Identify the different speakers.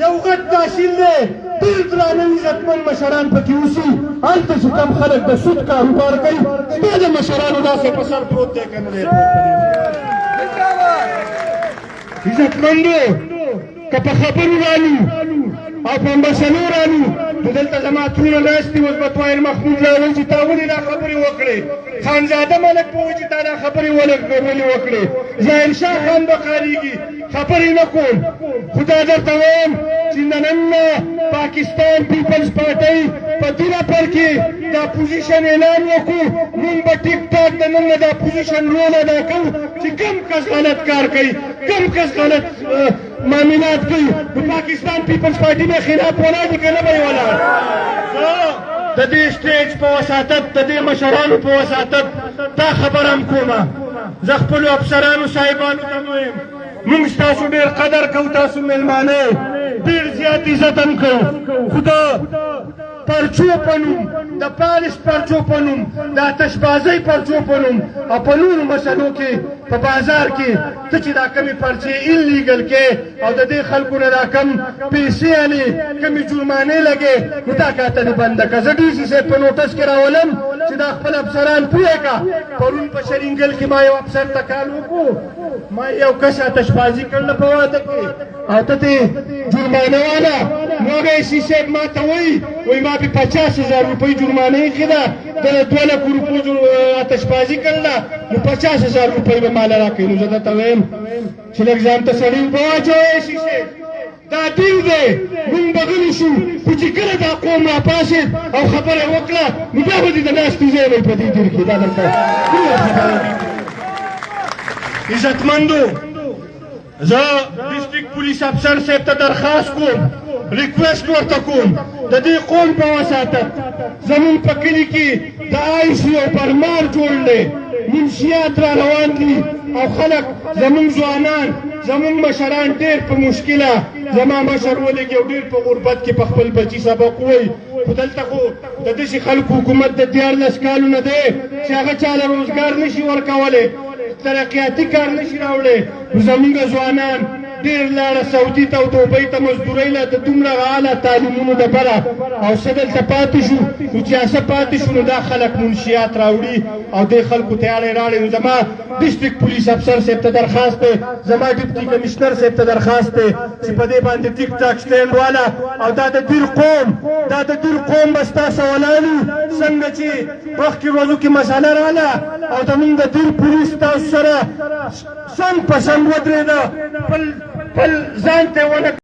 Speaker 1: یو غټ تحصیل دی ډېر درانه عزتمن مشران پکې اوسي هلته چې کم خلک د سود کاروبار کوي ستا د مشرانو داسې په سر پروت دی که نه دی عزتمندو که په خبرو رالو او په مسلو رالو نو دلته زما ترونه ناست دي اوس به طاهر محمود راوایي چې تا ولې دا خبرې وکړې خانزاده ملک به وایي چې تا دا خبرې ولې وکړې ظاهرشاه خان به قارېږي خبرې نه کوم خو دا درته وایم چې نن پاکستان پیپلز پارټۍ په دې رپر کې دا پوزیشن اعلان وکړو موږ به ټیک ټاک د نن نه دا پوزیشن رول ادا کوو چې کم کس غلط کار کوي کم کس غلط معاملات کوي نو پاکستان پیپلز پارټي به خلاف ولاړ دي که نه به یې ولاړ د دې سټیج په وساطت د دې مشرانو په وساطت دا خبره هم کومه زه خپلو افسرانو صاحبانو ته وایم موږ ستاسو ډېر قدر کوو تاسو مېلمانه ډېر زیات عزت هم کوو خو د پرچو په نوم د پالش پرچو په نوم د آتشبازۍ پرچو په نوم او په نورو مسلو کې په بازار کې ته چې دا کمې پرچې انلیګل کې او د دې خلکو نه دا کم پیسې الې کمې جرمانې لګې نو دا کاته دې بنده که زه ډي سي صاحب په نوټس کې راولم چې دا خپل افسران پوهې کا پرون په شرینګل کې ما یو افسر ته کال وکړو ما یو کس آتشبازي کړله په واده کې او ته دې جرمانه واله نو هغه سي صاحب ما ته وایي ما به 50,000 روپۍ جرمانه ایښې ده د 2 لکو روپو آتشبازي کړله نو 50,000 روپۍ به ماله راکوي نو زه درته وایم چې لږ ځان ته سړي اوبه واچوئ شي صاحب دا ډیر دی موږ به غلي شو خو چې کله دا قوم راپاڅېد او خبره وکړه نو بیا به دې د ناستې ځای وی په دې ډیر کې دا درته عزتمندو زه ډسټرکټ پولیس افسر صاحب ته درخواست کوم ریکویسټ ورته کوم د دې قوم په وساطت زمونږ په کلي کې د آی سی او پرمار جوړ دی منشیات را روان دي او خلک زمونږ ځوانان زمونږ مشران ډېر په مشکله زما مشر ولګي او ډېر په غربت کې په خپل بچي سبق وایي خو دلته خو د داسې خلکو حکومت د 14 کالو نه دی چې هغه چاله روزګار نشي ورکولی ترقیاتي کار نشي راوړی نو زمونږ ځوانان ډېر لاړه سعودي ته او دوبۍ ته مزدورۍ له د دومره اعلی تعلیمونو دپاره او څه دلته پاتې شو نو چې هسه پاتې شو نو دا خلک منشیات راوړي او دې خلکو ته اړې راړې نو زما ډسټرکټ پولیس افسر صاحب ته درخواست دی زما ډپټي کمشنر صاحب ته درخواست دی چې په دې باندې ټیک ټاک سټینډ واله او دا د دیر قوم به ستاسو ولالو څنګه چې مخکې ورځو کې مسله راله او زمونږ د دیر پولیس تاسو سره څنګ په څنګ ودرېده خپل ځان ته ونه